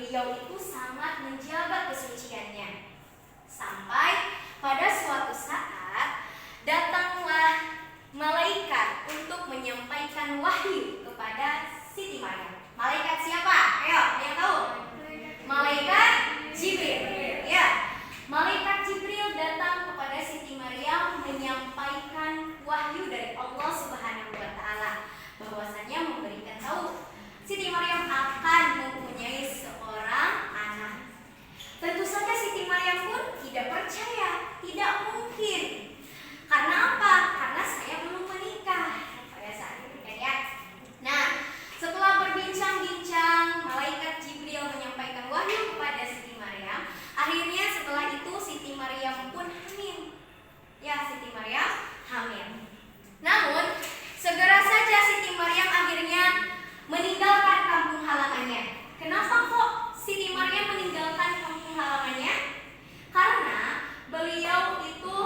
beliau itu sangat menjaga kesuciannya. Sampai pada suatu saat datanglah malaikat untuk menyampaikan wahyu kepada Siti Maryam. Malaikat siapa? Ayo, ada yang tahu? Malaikat Jibril. Ya, malaikat Jibril datang kepada Siti Maryam menyampaikan wahyu dari Allah Subhanahu wa taala, bahwasanya memberikan tahu Siti Maryam akan mempunyai seorang anak. Tentu saja Siti Maryam pun tidak percaya, tidak mungkin. Karena apa? Karena saya belum menikah pada saat itu kan ya. Nah, setelah berbincang-bincang, malaikat Jibril menyampaikan wahyu kepada Siti Maryam. Akhirnya setelah itu Siti Maryam pun hamil. Ya, Siti Maryam hamil. Namun, segera saja Siti Maryam akhirnya meninggalkan kampung halamannya. Kenapa kok Siti Maryam meninggalkan kampung halamannya? Karena beliau itu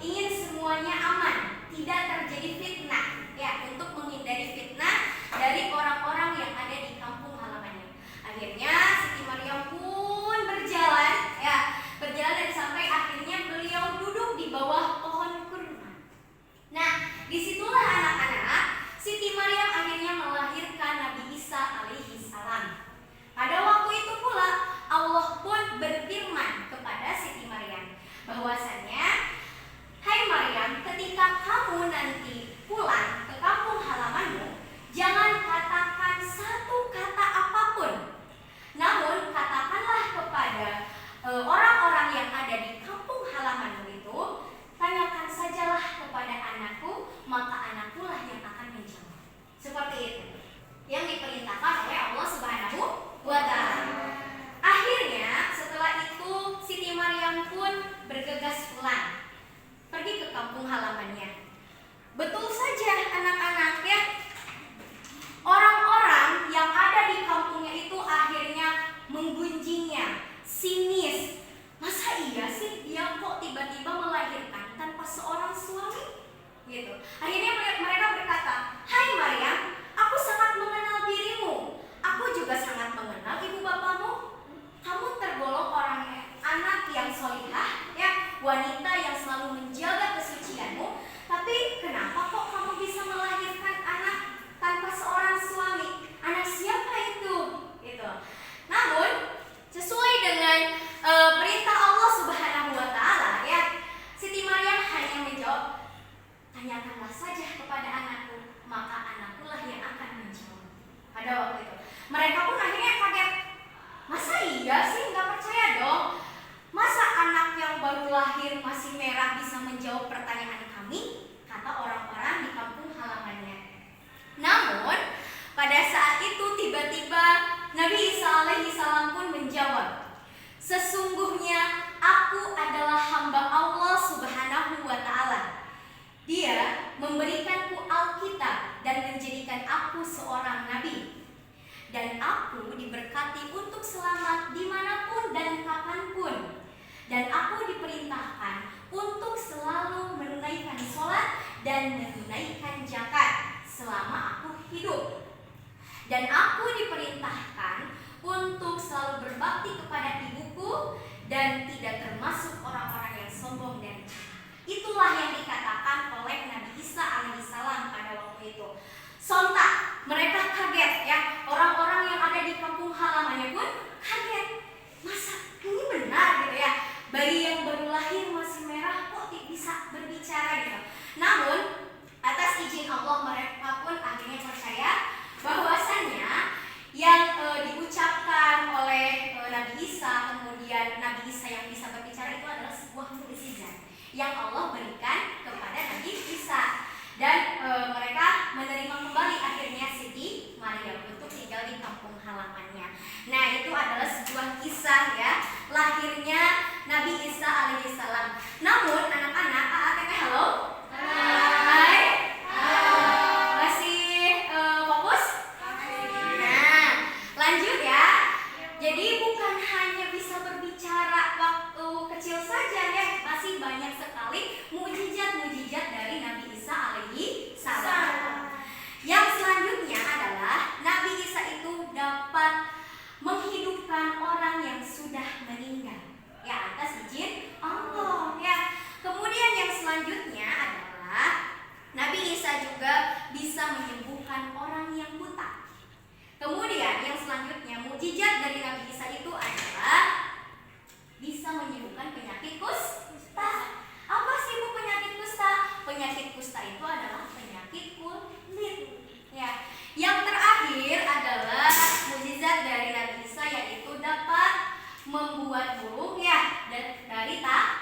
ingin semuanya aman, tidak terjadi fitnah, ya, untuk menghindari fitnah dari orang-orang yang ada di kampung halamannya. Akhirnya Siti Maryam pun berjalan, ya, dan sampai akhirnya beliau duduk di bawah pohon kurma. Nah, disitulah anak-anak Siti Maryam akhirnya melahirkan Nabi Isa alaihi salam. Pada waktu itu pula Allah pun berfirman kepada Siti Maryam bahwasannya, hai Maryam, ketika kamu nanti pulang ke kampung halamanmu, jangan katakan satu kata apapun. Namun katakanlah kepada orang-orang yang ada di kampung halamanmu itu, tanyakan sajalah kepada anakku, maka anakkulah yang akan menjawab. Seperti itu yang diperintahkan oleh Allah Subhanahu wa taala. Akhirnya setelah itu Siti Maryam pun bergegas pulang, pergi ke kampung halamannya. Betul saja anak-anak ya, orang-orang yang ada di kampungnya itu akhirnya menggunjingnya, sinis. Masa iya sih dia kok tiba-tiba melahirkan tanpa seorang suami? Gitu. Akhirnya mereka berkata, hai Maryam, aku sangat mengenal dirimu. Aku juga sangat mengenal ibu bapamu. Kamu tergolong anak yang solihah, ya, wanita yang selalu menjaga kesucianmu. Tapi kenapa kok kamu bisa melahirkan anak tanpa seorang suami? Anak siapa itu? Gitu. Namun sesuai dengan perintah Allah Subhanahu wa taala, ya, Siti Maryam hanya menjawab, tanyakanlah saja kepada anakku, maka anakkulah yang akan menjawab. Pada waktu itu mereka pun akhirnya kaget. Masa iya sih, nggak percaya dong. Masa anak yang baru lahir masih merah bisa menjawab pertanyaan kami? Kata orang-orang di kampung halamannya. Namun pada saat itu tiba-tiba Nabi Isa alaihi salam pun menjawab, sesungguhnya aku adalah hamba Allah Subhanahu wa taala. Dia memberikanku Alkitab dan menjadikan aku seorang nabi. Dan aku diberkati untuk selamat dimanapun dan kapanpun. Dan aku diperintahkan untuk selalu menunaikan sholat dan menunaikan zakat selama aku hidup. Dan aku diperintahkan untuk selalu berbakti kepada ibuku dan tidak termasuk orang-orang yang sombong dan jahat. Itulah yang dikatakan oleh Nabi Isa alaihissalam pada waktu itu. Sontak mereka kaget, ya, orang-orang yang ada di kampung halamannya pun kaget. Masa ini benar gitu ya, bayi yang baru lahir masih merah kok bisa berbicara gitu. Namun atas izin Allah mereka pun akhirnya percaya bahwasannya yang diucapkan oleh Nabi Isa, kemudian Nabi Isa yang bisa berbicara itu adalah sebuah mukjizat yang Allah berikan kepada Nabi Isa. Dan mereka menerima kembali akhirnya Siti Maryam untuk tinggal di kampung halamannya. Nah, itu adalah sebuah kisah, ya, lahirnya Nabi Isa alaihissalam. Namun anak-anak, AATP halo? Hai. Masih fokus? Nah, lanjut ya. Jadi bukan hanya bisa berbicara waktu kecil saja, ya, masih banyak sekali mukjizat-mukjizat dari Nabi Isa alaihi salam. Yang selanjutnya adalah Nabi Isa itu dapat menghidupkan dari Nabi Isa itu adalah bisa menyembuhkan penyakit kusta. Apa sih Bu penyakit kusta? Penyakit kusta itu adalah penyakit kulit. Ya. Yang terakhir adalah mukjizat dari Nabi Isa, yaitu dapat membuat burung ya dari tanah.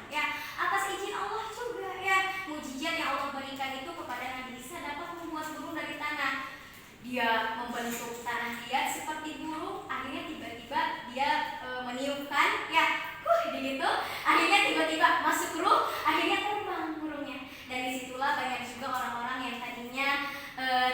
Ya, atas izin Allah juga ya. Mukjizat yang Allah berikan itu kepada Nabi Isa dapat membuat burung dari tanah. Dia membentuk tanah liat seperti burung, akhirnya tiba-tiba dia meniupkan ya, gitu. Akhirnya tiba-tiba masuk ruh, akhirnya terbang burungnya. Dari situlah banyak juga orang-orang yang tadinya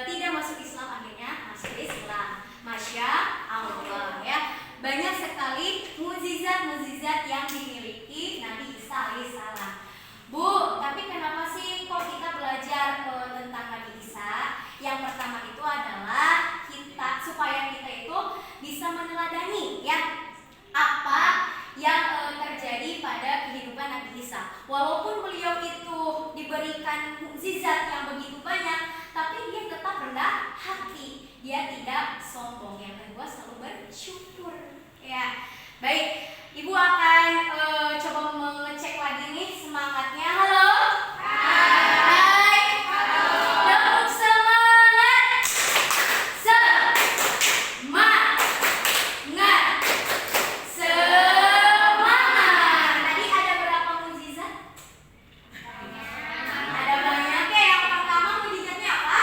tidak masuk Islam akhirnya masuk Islam. Masya Allah ya. Banyak sekali mukjizat-mukjizat yang dimiliki Nabi Isa alaihissalam. Bu, tapi kenapa sih kok kita belajar tentang Nabi Isa? Yang pertama itu adalah supaya kita itu bisa meneladani ya apa yang terjadi pada kehidupan Nabi Isa. Walaupun beliau itu diberikan mukjizat yang begitu banyak, tapi dia tetap rendah hati. Dia tidak sombong. Yang kedua, selalu bersyukur. Ya, baik. Ibu akan coba mengecek lagi nih semangatnya. Halo. Hai. Halo. Tepuk semangat. Semangat. Semangat. Tadi ada berapa mukjizat? Ada banyak ya. Yang pertama mukjizatnya apa?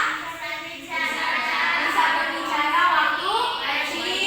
Bisa berbicara waktu kecil.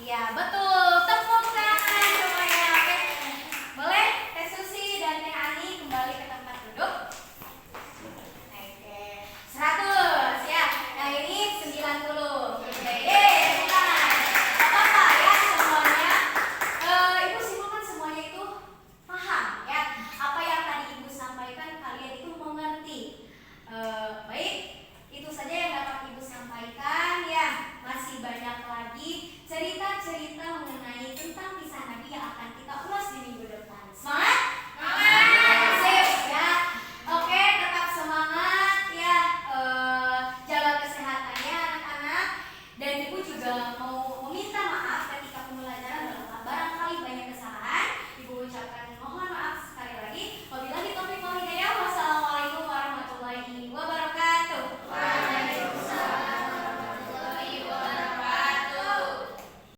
Iya, betul. Tepuk tangan semuanya. Oke. Boleh Teh Susi dan Teh Ani kembali ke tempat duduk. Oke. 100 ya. Yang ini 90. Oke. Tepuk tangan. Gak apa-apa ya semuanya. Ibu simpulkan semuanya itu paham ya. Apa yang tadi Ibu sampaikan kalian itu mengerti. Baik. Itu saja yang dapat Ibu sampaikan ya. Masih banyak lagi cerita-cerita mengenai tentang kisah Nabi yang akan kita ulas di minggu depan.